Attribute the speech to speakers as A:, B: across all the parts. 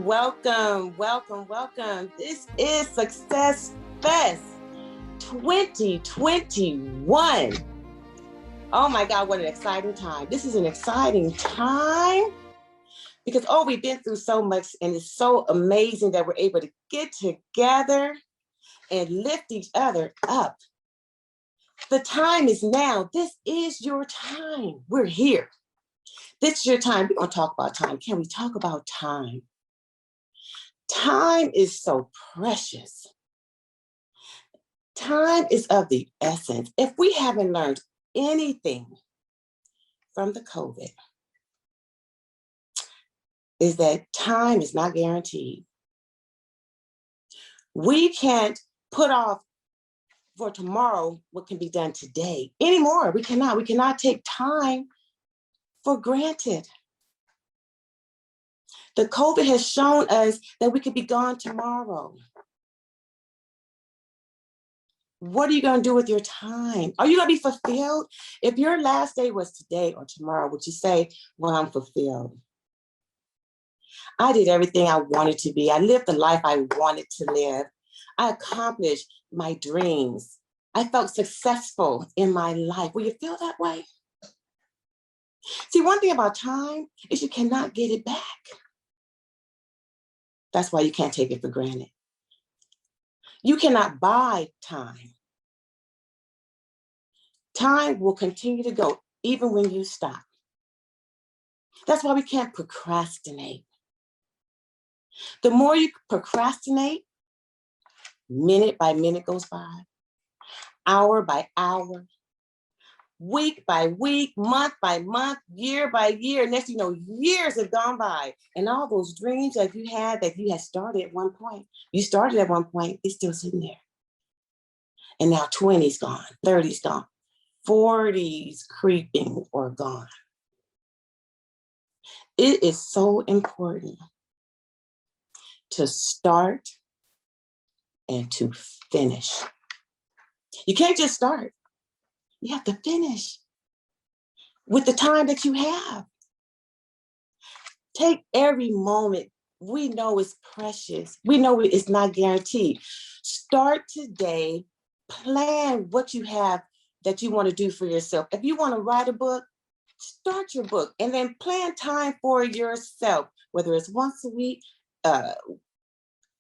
A: welcome, welcome, welcome. This is Success Fest 2021. Oh my God, what an exciting time. This is an exciting time because, we've been through so much, and it's so amazing that we're able to get together and lift each other up. The time is now. This is your time. We're here. This is your time. We're going to talk about time. Can we talk about time? Time is so precious. Time is of the essence. If we haven't learned anything from the COVID, is that time is not guaranteed. We can't put off for tomorrow what can be done today anymore. We cannot take time for granted. The COVID has shown us that we could be gone tomorrow. What are you going to do with your time? Are you going to be fulfilled? If your last day was today or tomorrow, would you say, well, I'm fulfilled? I did everything I wanted to be. I lived the life I wanted to live. I accomplished my dreams. I felt successful in my life. Will you feel that way? See, one thing about time is you cannot get it back. That's why you can't take it for granted. You cannot buy time. Time will continue to go even when you stop. That's why we can't procrastinate. The more you procrastinate, minute by minute goes by, hour by hour, week by week, month by month, year by year. Next thing you know, years have gone by. And all those dreams that you had started at one point, it's still sitting there. And now 20's gone, 30's gone, 40's creeping or gone. It is so important to start and to finish. You can't just start. You have to finish with the time that you have. Take every moment. We know it's precious. We know it's not guaranteed. Start today. Plan what you have that you want to do for yourself. If you want to write a book, start your book and then plan time for yourself, whether it's once a week,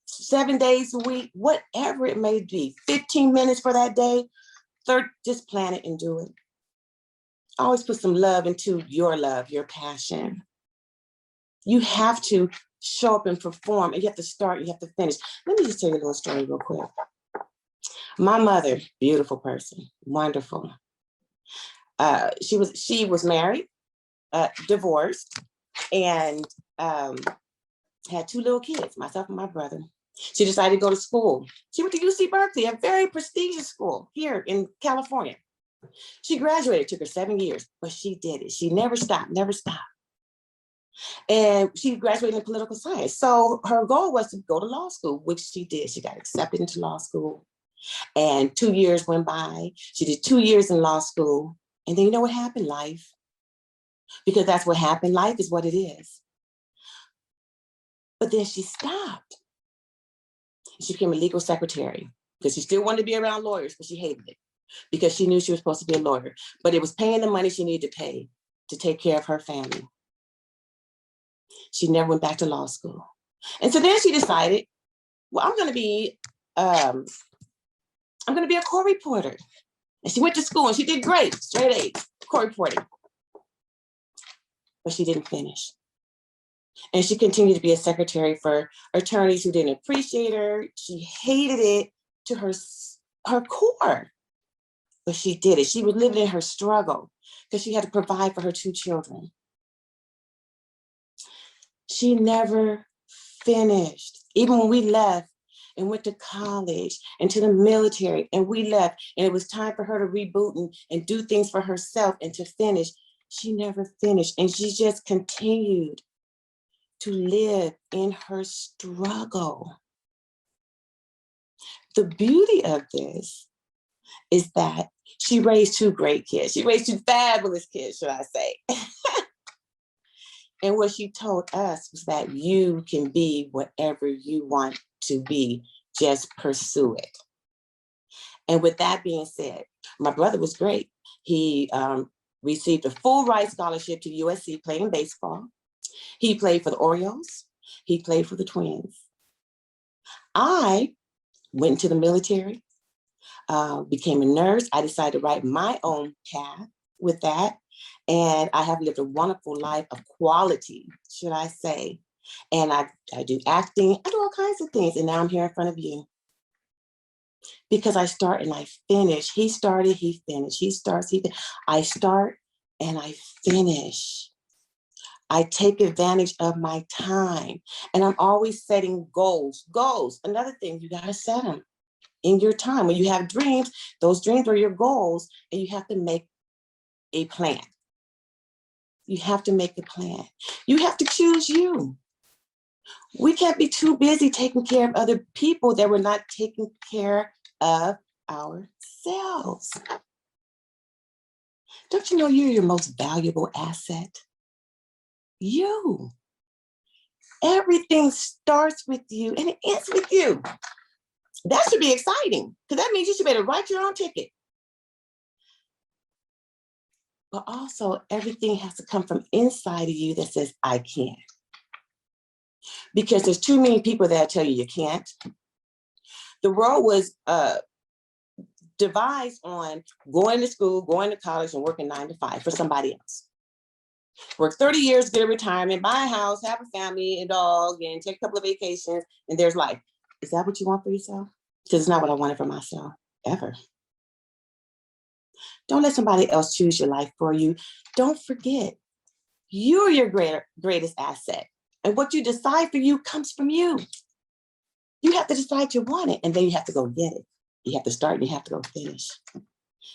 A: 7 days a week, whatever it may be, 15 minutes for that day, just plan it and do it. Always put some love into your love, your passion. You have to show up and perform, and you have to start, you have to finish. Let me just tell you a little story real quick. My mother, beautiful person, wonderful. She was married, divorced, and had 2 little kids, myself and my brother. She decided to go to school. She went to UC Berkeley, a very prestigious school here in California. She graduated, it took her 7 years, but she did it. She never stopped. And she graduated in political science. So her goal was to go to law school, which she did. She got accepted into law school. And 2 years went by. She did 2 years in law school. And then you know what happened? Life. Because that's what happened. Life is what it is. But then she stopped. She became a legal secretary because she still wanted to be around lawyers, but she hated it because she knew she was supposed to be a lawyer. But it was paying the money she needed to pay to take care of her family. She never went back to law school. And so then she decided, well, I'm going to be a court reporter. And she went to school and she did great, straight A's, court reporting. But she didn't finish. And she continued to be a secretary for attorneys who didn't appreciate her. She hated it to her core. But she did it. She was living in her struggle because she had to provide for her 2 children. She never finished. Even when we left and went to college and to the military and we left and it was time for her to reboot and do things for herself and to finish, she never finished. And she just continued to live in her struggle. The beauty of this is that she raised 2 great kids. She raised 2 fabulous kids, should I say. And what she told us was that you can be whatever you want to be, just pursue it. And with that being said, my brother was great. He received a full ride scholarship to USC playing baseball. He played for the Orioles. He played for the Twins. I went to the military, became a nurse. I decided to write my own path with that. And I have lived a wonderful life of quality, should I say. And I do acting, I do all kinds of things. And now I'm here in front of you. Because I start and I finish. He started, he finished. He starts, I start and I finish. I take advantage of my time. And I'm always setting goals. Goals, another thing, you gotta set them in your time. When you have dreams, those dreams are your goals, and you have to make a plan. You have to make a plan. You have to choose you. We can't be too busy taking care of other people that we're not taking care of ourselves. Don't you know you're your most valuable asset? You. Everything starts with you and it ends with you. That should be exciting, because that means you should be able to write your own ticket. But also, everything has to come from inside of you that says, I can. Because there's too many people that tell you you can't. The world was devised on going to school, going to college, and working 9 to 5 for somebody else. Work 30 years, get a retirement, buy a house, have a family, a dog, and take a couple of vacations, and there's life. Is that what you want for yourself? Because it's not what I wanted for myself, ever. Don't let somebody else choose your life for you. Don't forget, you're your greatest asset. And what you decide for you comes from you. You have to decide you want it, and then you have to go get it. You have to start and you have to go finish.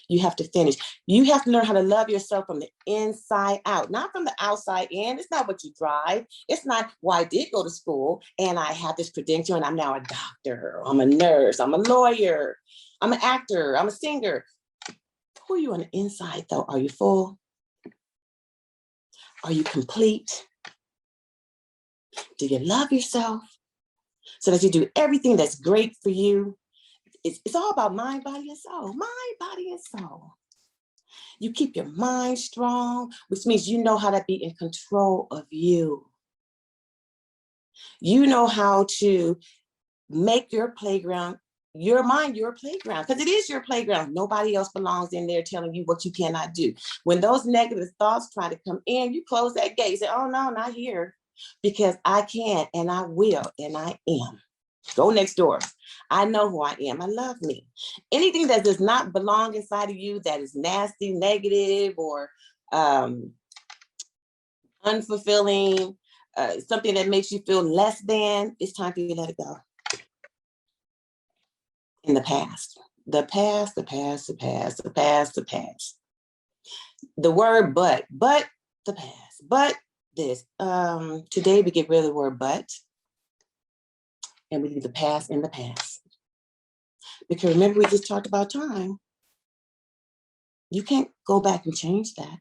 A: You have to finish. You have to learn how to love yourself from the inside out, not from the outside in. It's not what you drive. It's not, well, I did go to school and I have this credential and I'm now a doctor. I'm a nurse. I'm a lawyer. I'm an actor. I'm a singer. Who are you on the inside though? Are you full? Are you complete? Do you love yourself so that you do everything that's great for you? It's all about mind, body, and soul. Mind, body, and soul. You keep your mind strong, which means you know how to be in control of you. You know how to make your playground, your mind, your playground, because it is your playground. Nobody else belongs in there telling you what you cannot do. When those negative thoughts try to come in, you close that gate. Say, oh no, not here, because I can and I will and I am. Go next door. I know who I am. I love me. Anything that does not belong inside of you that is nasty, negative, or unfulfilling, something that makes you feel less than, it's time for you to let it go. In the past. The past, the past, the past, the past, the past. The word but the past, but this. Today we get rid of the word but, and we leave the past in the past. Because remember, we just talked about time. You can't go back and change that.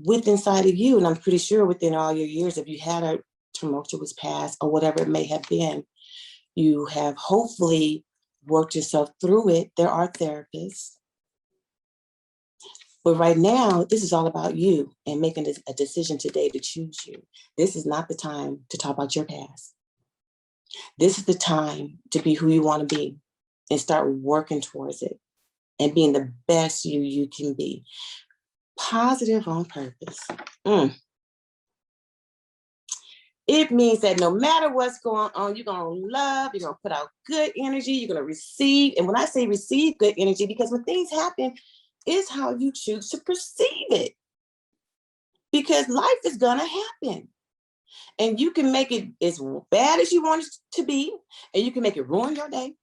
A: Within inside of you, and I'm pretty sure within all your years, if you had a tumultuous past or whatever it may have been, you have hopefully worked yourself through it. There are therapists. But right now, this is all about you and making a decision today to choose you. This is not the time to talk about your past. This is the time to be who you want to be and start working towards it and being the best you can be. Positive on purpose. It means that no matter what's going on, you're going to love, you're going to put out good energy, you're going to receive. And when I say receive good energy, because when things happen, it's how you choose to perceive it. Because life is going to happen. And you can make it as bad as you want it to be, and you can make it ruin your day.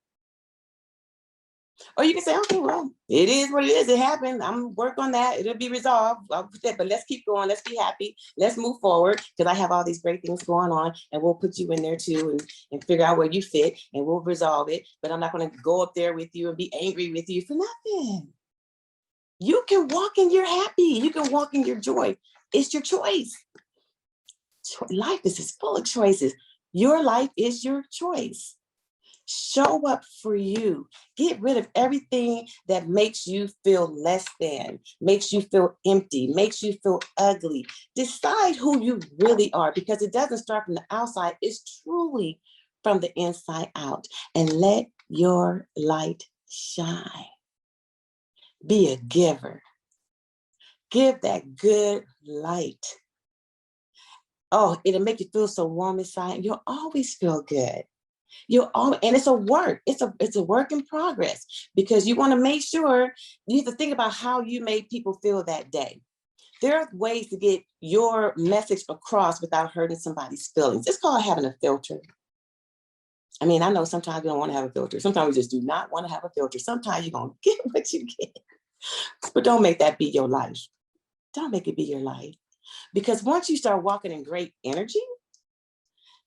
A: Or you can say, okay, well, it is what it is. It happened. I'm work on that. It'll be resolved. I'll put that, but let's keep going. Let's be happy. Let's move forward, because I have all these great things going on, and we'll put you in there too and figure out where you fit, and we'll resolve it. But I'm not going to go up there with you and be angry with you for nothing. You can walk in your happy. You can walk in your joy. It's your choice. Life is full of choices. Your life is your choice. Show up for you. Get rid of everything that makes you feel less than, makes you feel empty, makes you feel ugly. Decide who you really are, because it doesn't start from the outside. It's truly from the inside out. And let your light shine. Be a giver. Give that good light. Oh, it'll make you feel so warm inside. You'll always feel good. And it's a work. It's a work in progress, because you want to make sure you have to think about how you made people feel that day. There are ways to get your message across without hurting somebody's feelings. It's called having a filter. I mean, I know sometimes we don't want to have a filter. Sometimes we just do not want to have a filter. Sometimes you're going to get what you get. But don't make that be your life. Don't make it be your life. Because once you start walking in great energy,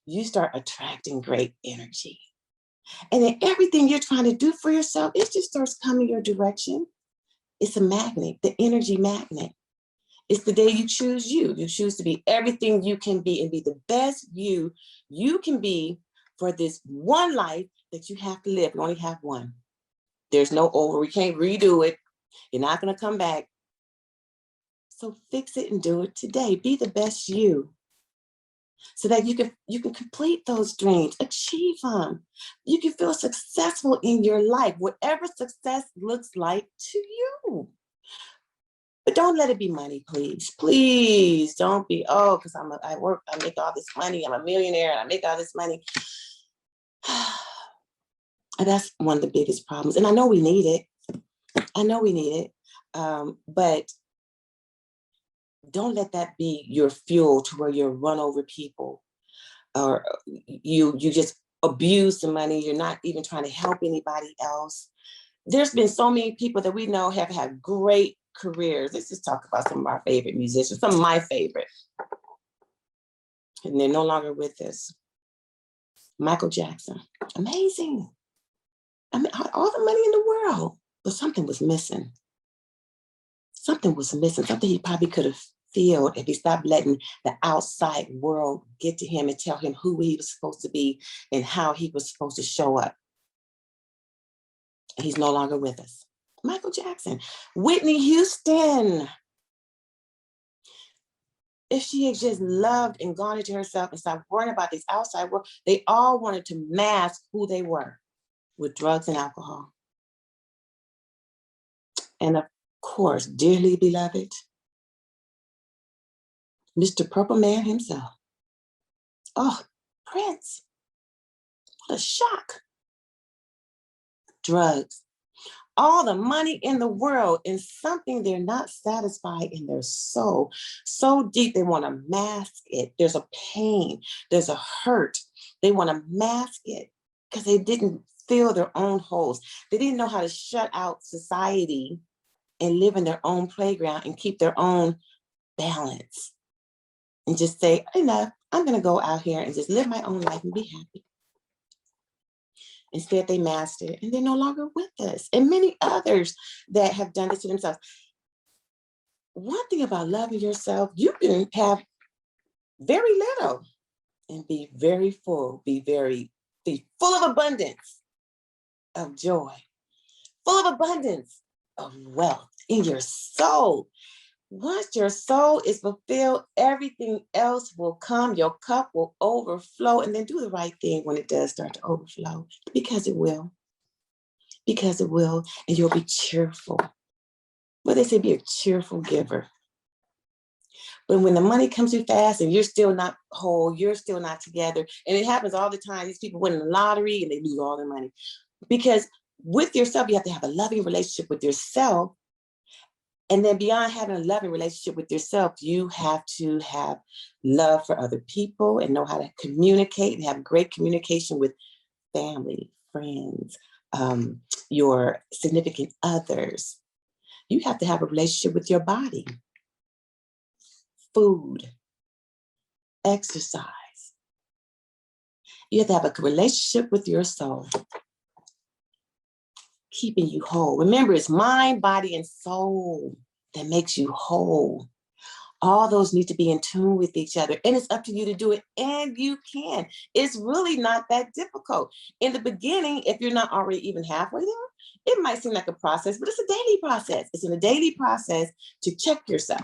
A: you start attracting great energy. And then everything you're trying to do for yourself, it just starts coming your direction. It's a magnet, the energy magnet. It's the day you choose you. You choose to be everything you can be and be the best you can be for this one life that you have to live. You only have one. There's no over. We can't redo it. You're not going to come back. So fix it and do it today. Be the best you, so that you can complete those dreams, achieve them. You can feel successful in your life, whatever success looks like to you. But don't let it be money, please. Please don't be, oh, because I work, I make all this money, I'm a millionaire, and I make all this money. And that's one of the biggest problems. And I know we need it. I know we need it. But don't let that be your fuel to where you run over people, or you just abuse the money. You're not even trying to help anybody else. There's been so many people that we know have had great careers. Let's just talk about some of our favorite musicians, some of my favorite. And they're no longer with us. Michael Jackson, amazing. I mean, all the money in the world, but something was missing. Something was missing, something he probably could have filled if he stopped letting the outside world get to him and tell him who he was supposed to be and how he was supposed to show up. And he's no longer with us. Michael Jackson. Whitney Houston. If she had just loved and gone into herself and stopped worrying about this outside world, they all wanted to mask who they were with drugs and alcohol. And of course, dearly beloved, Mr. Purple Man himself. Oh, Prince. What a shock. Drugs. All the money in the world, and something they're not satisfied in their soul. So deep, they want to mask it. There's a pain, there's a hurt. They want to mask it because they didn't fill their own holes. They didn't know how to shut out society and live in their own playground and keep their own balance. And just say, enough, I'm going to go out here and just live my own life and be happy. Instead, they mastered it, and they're no longer with us. And many others that have done this to themselves. One thing about loving yourself, you can have very little and be very full, be full of abundance of joy, full of abundance of wealth in your soul. Once your soul is fulfilled, everything else will come. Your cup will overflow, and then do the right thing when it does start to overflow, because it will. Because it will, and you'll be cheerful. Well, they say be a cheerful giver. But when the money comes too fast and you're still not whole, you're still not together, and it happens all the time. These people win the lottery and they lose all their money. Because with yourself, you have to have a loving relationship with yourself. And then beyond having a loving relationship with yourself, you have to have love for other people and know how to communicate and have great communication with family, friends, your significant others. You have to have a relationship with your body, food, exercise. You have to have a relationship with your soul. keeping you whole. Remember, it's mind, body, and soul that makes you whole. All those need to be in tune with each other, and it's up to you to do it, and you can. It's really not that difficult. In the beginning, if you're not already even halfway there, it might seem like a process, but it's a daily process. It's a daily process to check yourself.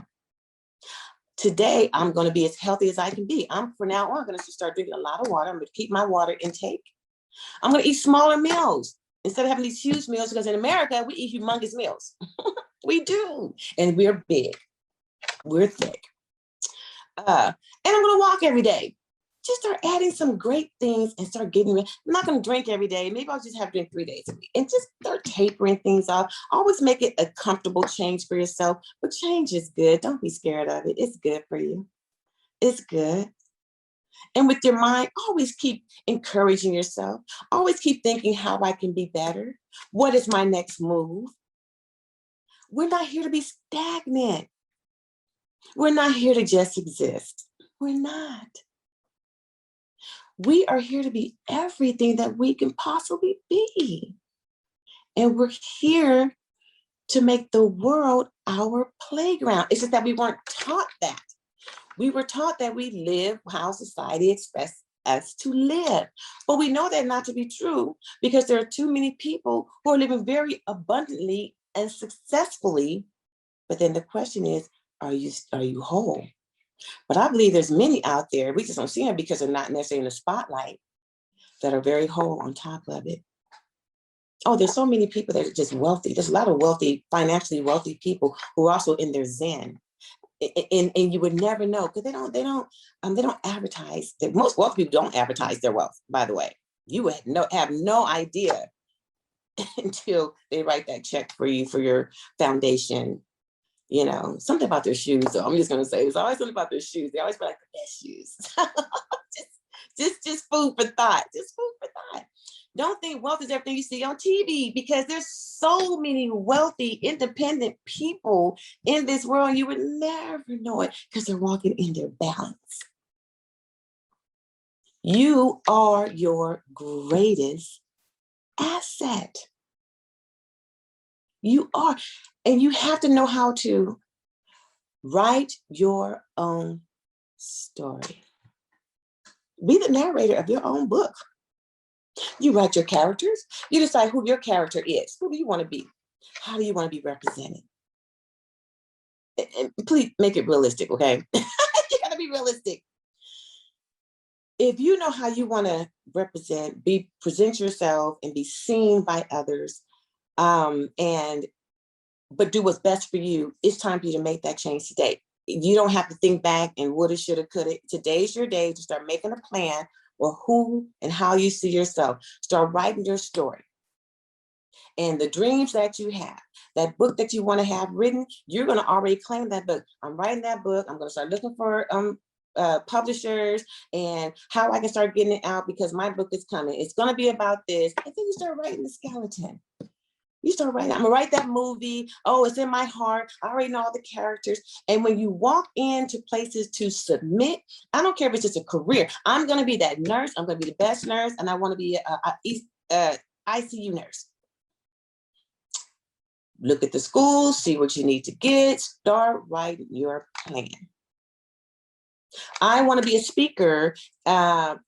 A: Today, I'm going to be as healthy as I can be. For now on, going to start drinking a lot of water. I'm going to keep my water intake. I'm going to eat smaller meals instead of having these huge meals, because in America, we eat humongous meals. We do, and we're big. We're thick. And I'm going to walk every day. Just start adding some great things and start getting rid. I'm not going to drink every day. Maybe I'll just have to drink 3 days a week and just start tapering things off. Always make it a comfortable change for yourself, but change is good. Don't be scared of it. It's good for you. It's good. And with your mind, always keep encouraging yourself. Always keep thinking how I can be better. What is my next move? We're not here to be stagnant. We're not here to just exist. We're not. We are here to be everything that we can possibly be. And we're here to make the world our playground. It's just that we weren't taught that. We were taught that we live how society expects us to live. But we know that not to be true, because there are too many people who are living very abundantly and successfully. But then the question is, are you whole? But I believe there's many out there, we just don't see them because they're not necessarily in the spotlight, that are very whole on top of it. Oh, there's so many people that are just wealthy. There's a lot of wealthy, financially wealthy people who are also in their zen. And you would never know, because they don't advertise. Most wealthy people don't advertise their wealth, by the way. You would have no idea until they write that check for you for your foundation. You know, something about their shoes, though. I'm just gonna say it's always something about their shoes. They always wear like the best shoes. just food for thought. Just food for thought. Don't think wealth is everything you see on TV, because there's so many wealthy, independent people in this world, and you would never know it because they're walking in their balance. You are your greatest asset. You are. And you have to know how to write your own story. Be the narrator of your own book. You write your characters. You decide who your character is. Who do you want to be? How do you want to be represented? And please make it realistic, okay? You gotta be realistic. If you know how you want to present yourself and be seen by others, but do what's best for you, it's time for you to make that change today. You don't have to think back and woulda, shoulda, coulda. Today's your day to start making a plan or who and how you see yourself. Start writing your story. And the dreams that you have, that book that you want to have written, you're going to already claim that book. I'm writing that book. I'm going to start looking for publishers and how I can start getting it out, because my book is coming. It's going to be about this. And then you start writing the skeleton. You start writing, I'm gonna write that movie. Oh, it's in my heart. I already know all the characters. And when you walk into places to submit, I don't care if it's just a career. I'm gonna be that nurse. I'm gonna be the best nurse, and I want to be a ICU nurse. Look at the schools, see what you need to get. Start writing your plan. I want to be a speaker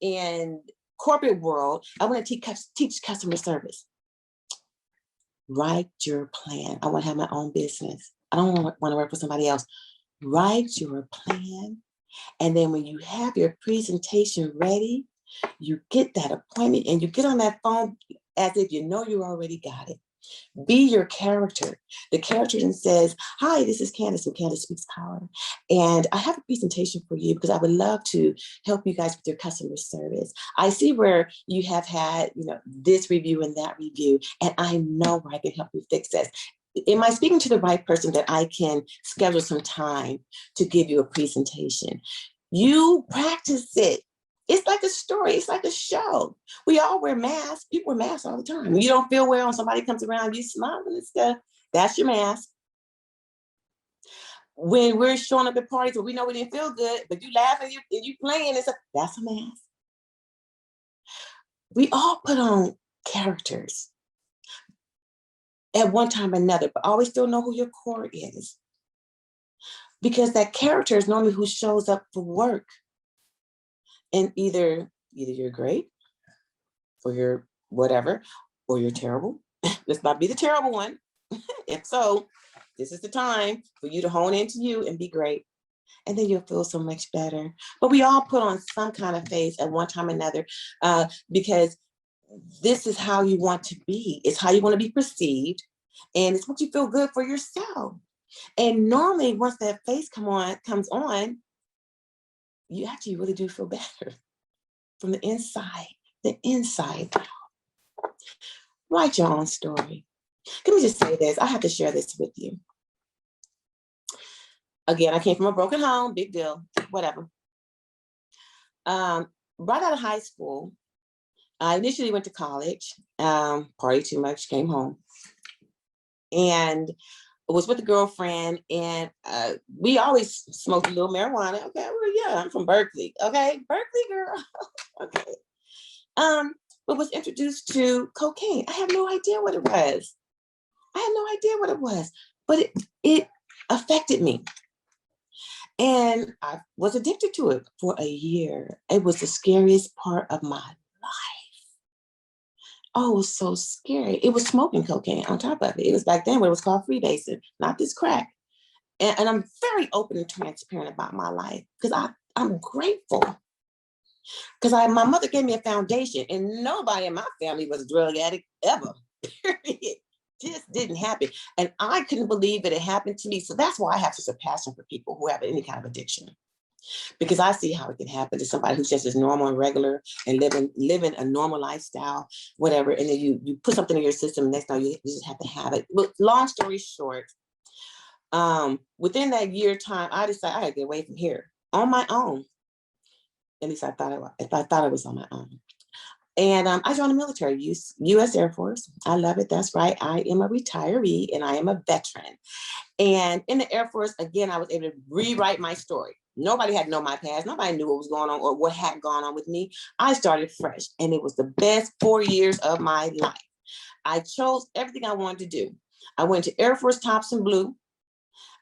A: in corporate world. I want to teach customer service. Write your plan. I want to have my own business. I don't want to work for somebody else. Write your plan. And then when you have your presentation ready, you get that appointment and you get on that phone as if you know you already got it. Be your character. The character then says, hi, this is Candace from Candace Speaks Power. And I have a presentation for you because I would love to help you guys with your customer service. I see where you have had, this review and that review, and I know where I can help you fix this. Am I speaking to the right person that I can schedule some time to give you a presentation? You practice it. It's like a story. It's like a show. We all wear masks. People wear masks all the time. When you don't feel well and somebody comes around, you smiling and stuff. That's your mask. When we're showing up at parties where we know we didn't feel good, but you laughing and you playing and stuff, that's a mask. We all put on characters. at one time or another, but always still know who your core is. Because that character is normally who shows up for work. And either you're great, or you're whatever, or you're terrible. Let's not be the terrible one. If so, this is the time for you to hone into you and be great. And then you'll feel so much better. But we all put on some kind of face at one time or another, because this is how you want to be. It's how you want to be perceived. And it's what you feel good for yourself. And normally once that face comes on, you actually really do feel better from the inside out. Write your own story. Let me just say this. I have to share this with you. Again, I came from a broken home, big deal, whatever. Right out of high school, I initially went to college, partied too much, came home, and was with a girlfriend, and we always smoked a little marijuana. Okay, well, yeah, I'm from Berkeley. Okay, Berkeley girl. Okay. But was introduced to cocaine. I have no idea what it was. But it affected me. And I was addicted to it for a year. It was the scariest part of my life. Oh, it was so scary. It was smoking cocaine on top of it. It was back then when it was called freebasing, not this crack. And I'm very open and transparent about my life because I'm grateful. Because my mother gave me a foundation, and nobody in my family was a drug addict ever, period. Just didn't happen. And I couldn't believe that it happened to me. So that's why I have such a passion for people who have any kind of addiction. Because I see how it can happen to somebody who's just as normal and regular and living a normal lifestyle, whatever. And then you put something in your system, and next time you just have to have it. But long story short, within that year time, I decided I had to get away from here on my own. At least I thought it was on my own. And I joined the military, U.S. Air Force. I love it. That's right. I am a retiree and I am a veteran. And in the Air Force, again, I was able to rewrite my story. Nobody had to know my past. Nobody knew what was going on or what had gone on with me. I started fresh, and it was the best 4 years of my life. I chose everything I wanted to do. I went to Air Force Thompson Blue.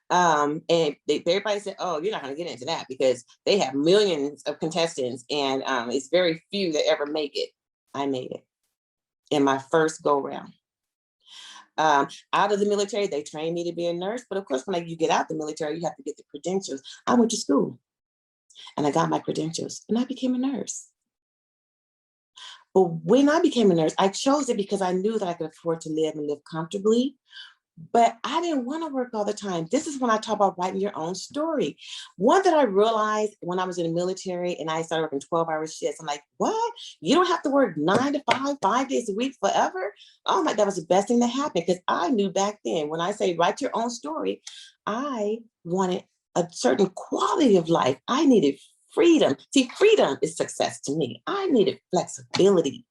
A: And everybody said, oh, you're not going to get into that because they have millions of contestants, and it's very few that ever make it. I made it in my first go round. Out of the military, they trained me to be a nurse. But of course, when you get out the military, you have to get the credentials. I went to school and I got my credentials and I became a nurse. But when I became a nurse, I chose it because I knew that I could afford to live and live comfortably. But I didn't want to work all the time. This is when I talk about writing your own story. One that I realized when I was in the military and I started working 12-hour shifts, I'm like, what? You don't have to work 9 to 5, 5 days a week forever? Oh my, that was the best thing that happened, because I knew back then, when I say write your own story, I wanted a certain quality of life. I needed freedom. See, freedom is success to me. I needed flexibility.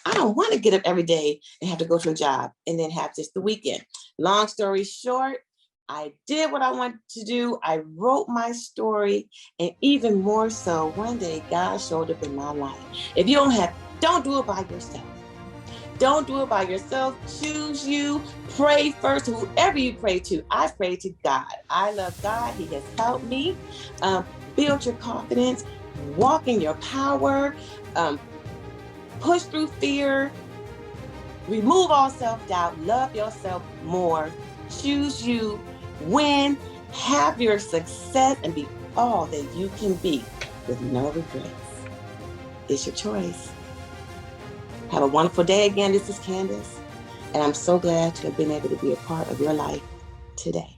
A: I don't want to get up every day and have to go to a job and then have just the weekend. Long story short, I did what I wanted to do. I wrote my story, and even more so, one day God showed up in my life. If you don't do it by yourself. Don't do it by yourself. Choose you. Pray first. Whoever you pray to, I pray to God. I love God. He has helped me. Build your confidence. Walk in your power. Push through fear, remove all self-doubt, love yourself more, choose you, win, have your success, and be all that you can be with no regrets. It's your choice. Have a wonderful day again. This is Candace, and I'm so glad to have been able to be a part of your life today.